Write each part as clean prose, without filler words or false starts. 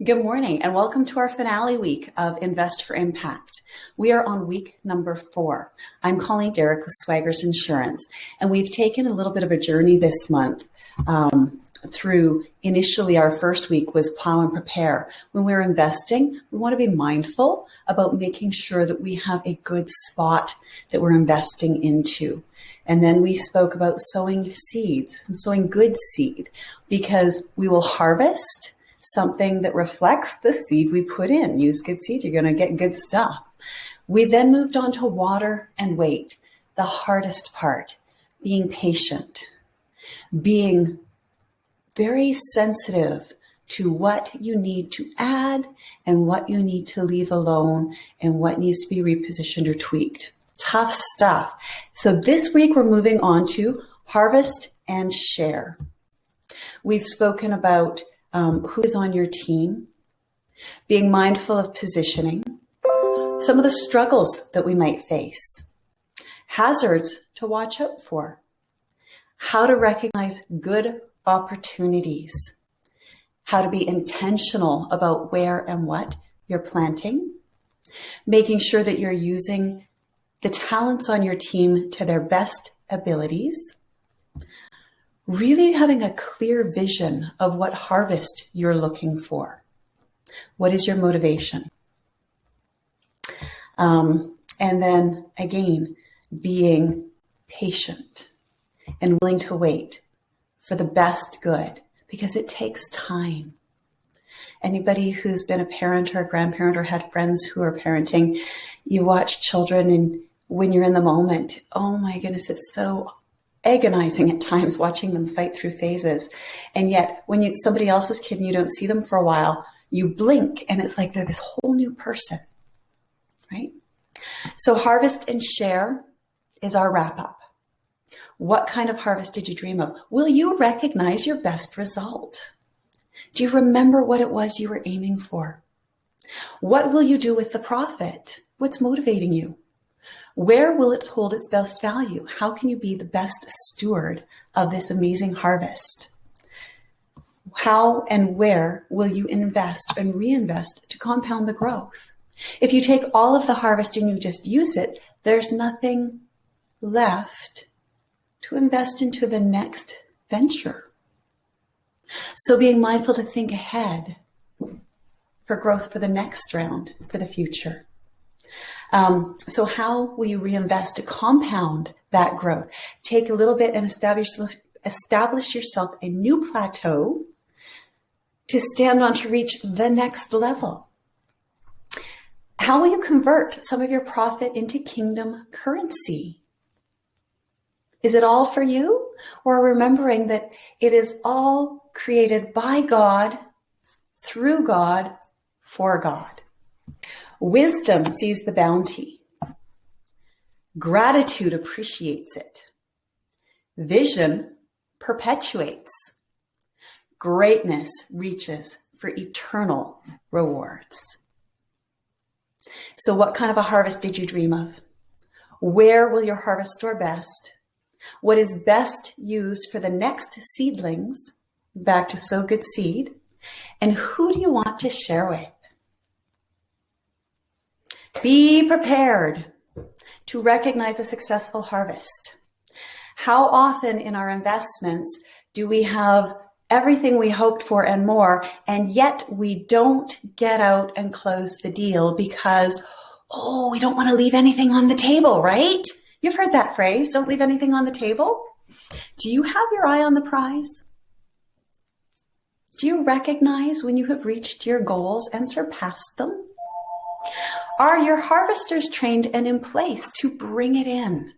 Good morning and welcome to our finale week of Invest for Impact. We are on week number 4. I'm Colleen Derrick with Swaggers Insurance, and we've taken a little bit of a journey this month through initially our first week was plow and prepare. When we're investing, we want to be mindful about making sure that we have a good spot that we're investing into. And then we spoke about sowing seeds and sowing good seed because we will harvest something that reflects the seed we put in. Use good seed, you're going to get good stuff. We then moved on to water and wait. The hardest part, being patient, being very sensitive to what you need to add and what you need to leave alone and what needs to be repositioned or tweaked. Tough stuff. So this week we're moving on to harvest and share. We've spoken about who is on your team, being mindful of positioning, some of the struggles that we might face, hazards to watch out for, how to recognize good opportunities, how to be intentional about where and what you're planting, making sure that you're using the talents on your team to their best abilities, really having a clear vision of what harvest you're looking for. What is your motivation? And then again, being patient and willing to wait for the best good because it takes time. Anybody who's been a parent or a grandparent or had friends who are parenting, you watch children and when you're in the moment, oh my goodness, it's so agonizing at times watching them fight through phases. And yet when it's somebody else's kid and you don't see them for a while, you blink and it's like they're this whole new person, right? So harvest and share is our wrap up. What kind of harvest did you dream of? Will you recognize your best result? Do you remember what it was you were aiming for? What will you do with the profit? What's motivating you? Where will it hold its best value? How can you be the best steward of this amazing harvest? How and where will you invest and reinvest to compound the growth? If you take all of the harvest and you just use it, there's nothing left to invest into the next venture. So being mindful to think ahead for growth for the next round, for the future. So how will you reinvest to compound that growth? Take a little bit and establish yourself a new plateau to stand on to reach the next level. How will you convert some of your profit into kingdom currency? Is it all for you? Or remembering that it is all created by God, through God, for God? Wisdom sees the bounty. Gratitude appreciates it. Vision perpetuates. Greatness reaches for eternal rewards. So what kind of a harvest did you dream of? Where will your harvest store best? What is best used for the next seedlings? Back to sow good seed. And who do you want to share with? Be prepared to recognize a successful harvest. How often in our investments do we have everything we hoped for and more, and yet we don't get out and close the deal because, we don't want to leave anything on the table, right? You've heard that phrase, don't leave anything on the table. Do you have your eye on the prize? Do you recognize when you have reached your goals and surpassed them? Are your harvesters trained and in place to bring it in?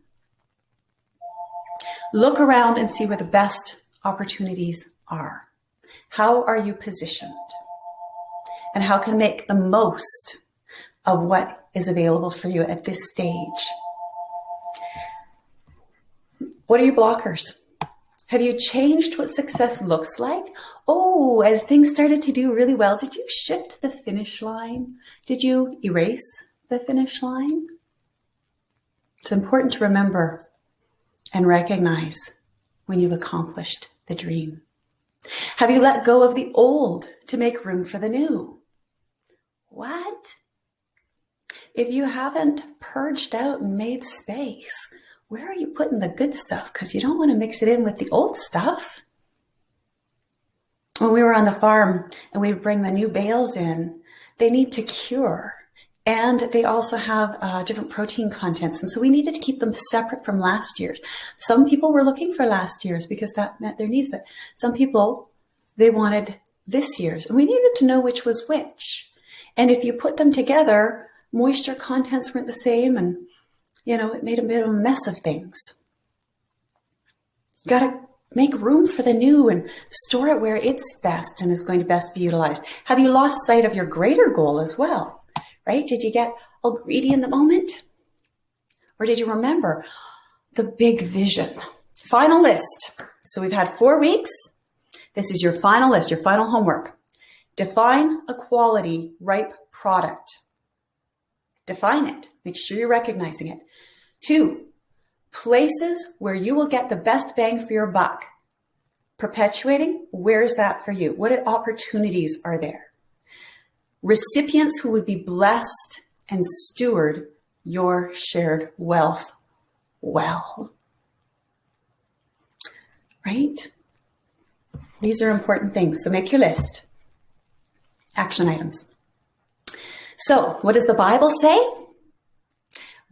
Look around and see where the best opportunities are. How are you positioned? And how can you make the most of what is available for you at this stage? What are your blockers? Have you changed what success looks like? As things started to do really well, did you shift the finish line? Did you erase the finish line? It's important to remember and recognize when you've accomplished the dream. Have you let go of the old to make room for the new? What? If you haven't purged out and made space, where are you putting the good stuff? Because you don't want to mix it in with the old stuff. When we were on the farm and we bring the new bales in, they need to cure. And they also have different protein contents. And so we needed to keep them separate from last year's. Some people were looking for last year's because that met their needs. But some people, they wanted this year's. And we needed to know which was which. And if you put them together, moisture contents weren't the same. And, it made a bit of a mess of things. You got to make room for the new and store it where it's best and is going to best be utilized. Have you lost sight of your greater goal as well? Right? Did you get all greedy in the moment? Or did you remember the big vision? Final list. So we've had 4 weeks. This is your final list, your final homework. Define a quality ripe product. Define it. Make sure you're recognizing it. 2, places where you will get the best bang for your buck. Perpetuating, where's that for you? What opportunities are there? Recipients who would be blessed and steward your shared wealth well. Right? These are important things. So make your list. Action items. So what does the Bible say?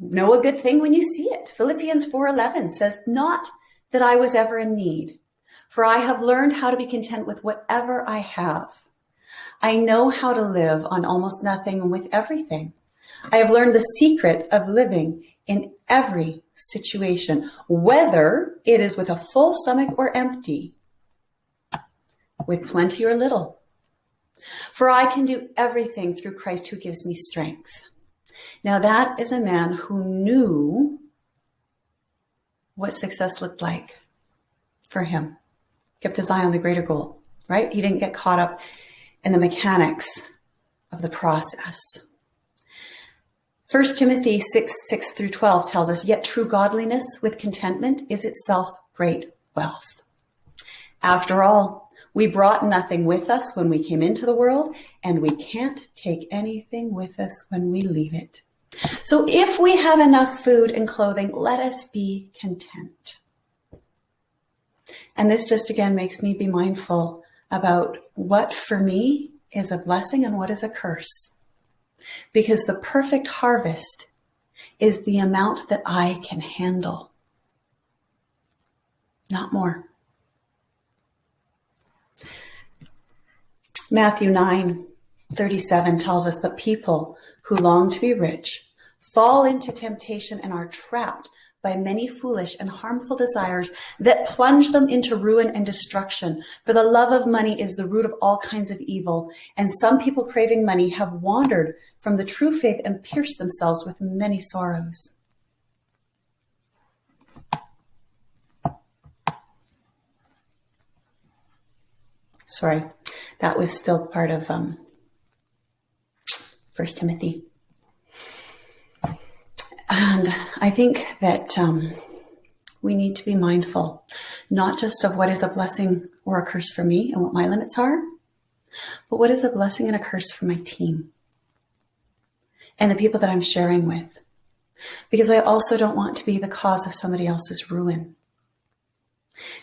Know a good thing when you see it. Philippians 4:11 says, not that I was ever in need, for I have learned how to be content with whatever I have. I know how to live on almost nothing and with everything. I have learned the secret of living in every situation, whether it is with a full stomach or empty, with plenty or little. For I can do everything through Christ who gives me strength. Now that is a man who knew what success looked like for him. Kept his eye on the greater goal, right? He didn't get caught up in the mechanics of the process. 1 Timothy 6:6-12 tells us, yet true godliness with contentment is itself great wealth. After all, we brought nothing with us when we came into the world, and we can't take anything with us when we leave it. So if we have enough food and clothing, let us be content. And this just again makes me be mindful about what for me is a blessing and what is a curse. Because the perfect harvest is the amount that I can handle, not more. Matthew 9:37 tells us, but people who long to be rich fall into temptation and are trapped by many foolish and harmful desires that plunge them into ruin and destruction. For the love of money is the root of all kinds of evil, and some people craving money have wandered from the true faith and pierced themselves with many sorrows. Sorry, that was still part of 1 Timothy. And I think that we need to be mindful, not just of what is a blessing or a curse for me and what my limits are, but what is a blessing and a curse for my team and the people that I'm sharing with. Because I also don't want to be the cause of somebody else's ruin.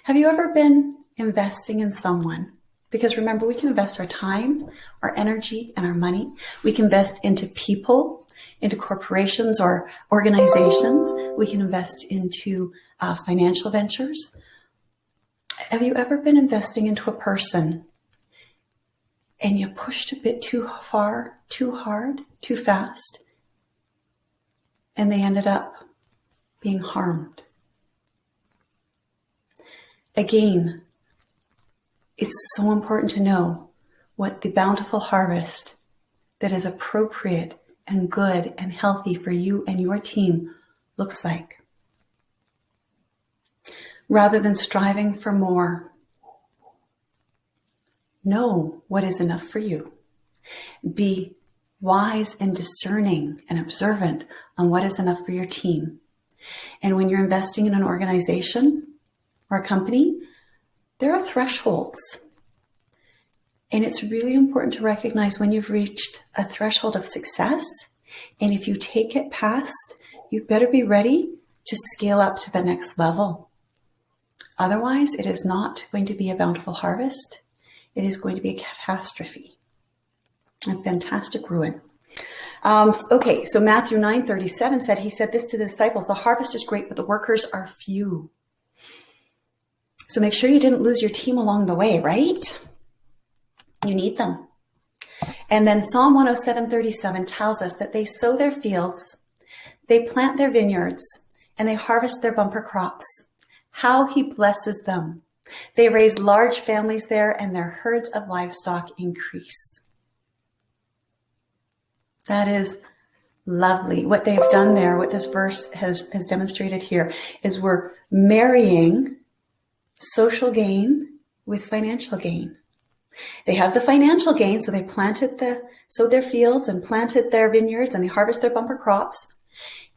Have you ever been investing in someone? Because remember, we can invest our time, our energy, and our money. We can invest into people, into corporations or organizations. We can invest into financial ventures. Have you ever been investing into a person and you pushed a bit too far, too hard, too fast, and they ended up being harmed? Again, it's so important to know what the bountiful harvest that is appropriate and good and healthy for you and your team looks like. Rather than striving for more, know what is enough for you. Be wise and discerning and observant on what is enough for your team. And when you're investing in an organization or a company, there are thresholds. And it's really important to recognize when you've reached a threshold of success. And if you take it past, you better be ready to scale up to the next level. Otherwise, it is not going to be a bountiful harvest. It is going to be a catastrophe, a fantastic ruin. Okay, so Matthew 9:37 said, he said this to the disciples, the harvest is great, but the workers are few. So make sure you didn't lose your team along the way, right? You need them. And then Psalm 107:37 tells us that they sow their fields, they plant their vineyards, and they harvest their bumper crops. How he blesses them. They raise large families there, and their herds of livestock increase. That is lovely. What they've done there, what this verse has demonstrated here, is we're marrying social gain with financial gain. They have the financial gain, so they sowed their fields and planted their vineyards, and they harvest their bumper crops.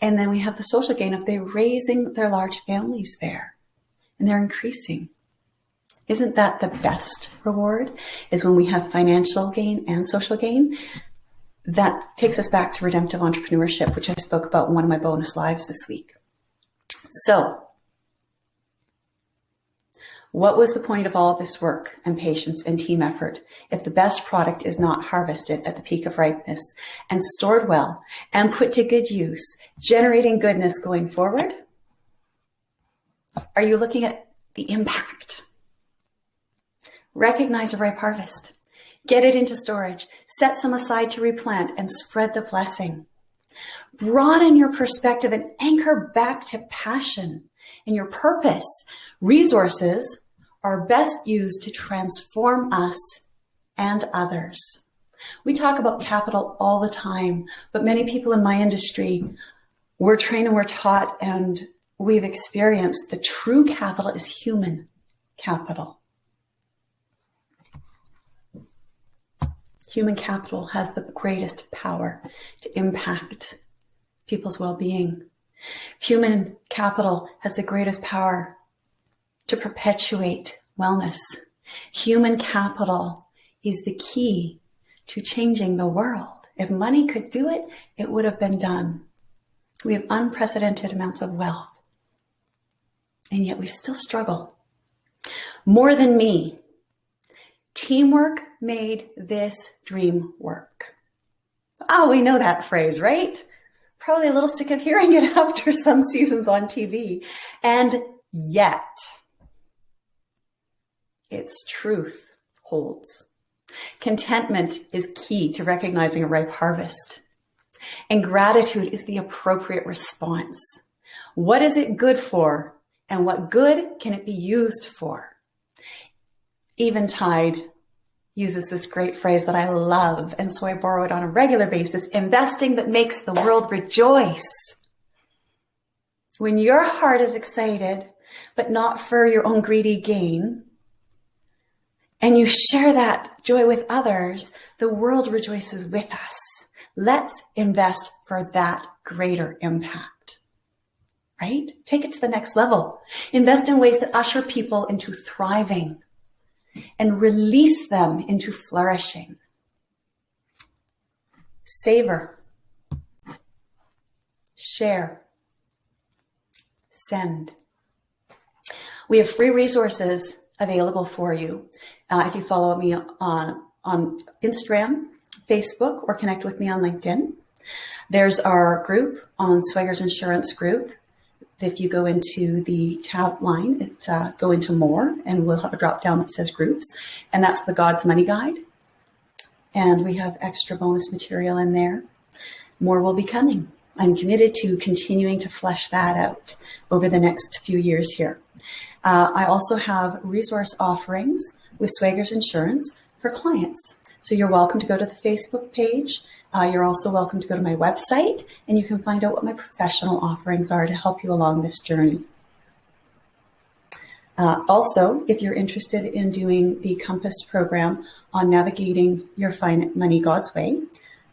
And then we have the social gain of they raising their large families there, and they're increasing. Isn't that the best reward? Is when we have financial gain and social gain? That takes us back to redemptive entrepreneurship, which I spoke about in one of my bonus lives this week. So, what was the point of all this work and patience and team effort if the best product is not harvested at the peak of ripeness and stored well and put to good use, generating goodness going forward? Are you looking at the impact? Recognize a ripe harvest. Get it into storage. Set some aside to replant and spread the blessing. Broaden your perspective and anchor back to passion and your purpose. Resources are best used to transform us and others. We talk about capital all the time, but many people in my industry, we're trained and we're taught and we've experienced the true capital is human capital. Human capital has the greatest power to impact people's well-being. Human capital has the greatest power to perpetuate wellness. Human capital is the key to changing the world. If money could do it, it would have been done. We have unprecedented amounts of wealth, and yet we still struggle. More than me. Teamwork made this dream work. Oh, we know that phrase, right? Probably a little sick of hearing it after some seasons on TV. And yet, its truth holds. Contentment is key to recognizing a ripe harvest. And gratitude is the appropriate response. What is it good for? And what good can it be used for? Eventide uses this great phrase that I love, and so I borrow it on a regular basis: investing that makes the world rejoice. When your heart is excited, but not for your own greedy gain, and you share that joy with others, the world rejoices with us. Let's invest for that greater impact, right? Take it to the next level. Invest in ways that usher people into thriving and release them into flourishing. Savor, share, send. We have free resources available for you. If you follow me on Instagram, Facebook, or connect with me on LinkedIn. There's our group on Swaggers Insurance Group. If you go into the tab line, go into more, and we'll have a drop down that says groups, and that's the God's Money Guide. And we have extra bonus material in there. More will be coming. I'm committed to continuing to flesh that out over the next few years here. I also have resource offerings with Swaggers Insurance for clients. So you're welcome to go to the Facebook page. You're also welcome to go to my website, and you can find out what my professional offerings are to help you along this journey. Also, if you're interested in doing the Compass program on navigating your money God's way,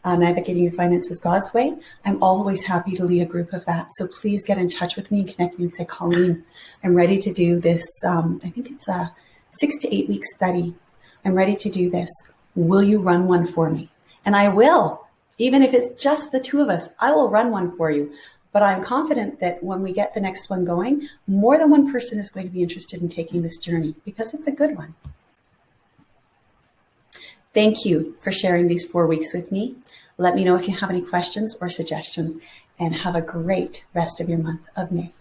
navigating your finances God's way, I'm always happy to lead a group of that. So please get in touch with me and connect me and say, Colleen, I'm ready to do this. I think it's a 6 to 8 week study I'm ready to do this. Will you run one for me? And I will. Even if it's just the two of us, I will run one for you. But I'm confident that when we get the next one going, more than one person is going to be interested in taking this journey because it's a good one. Thank you for sharing these 4 weeks with me. Let me know if you have any questions or suggestions, and have a great rest of your month of May.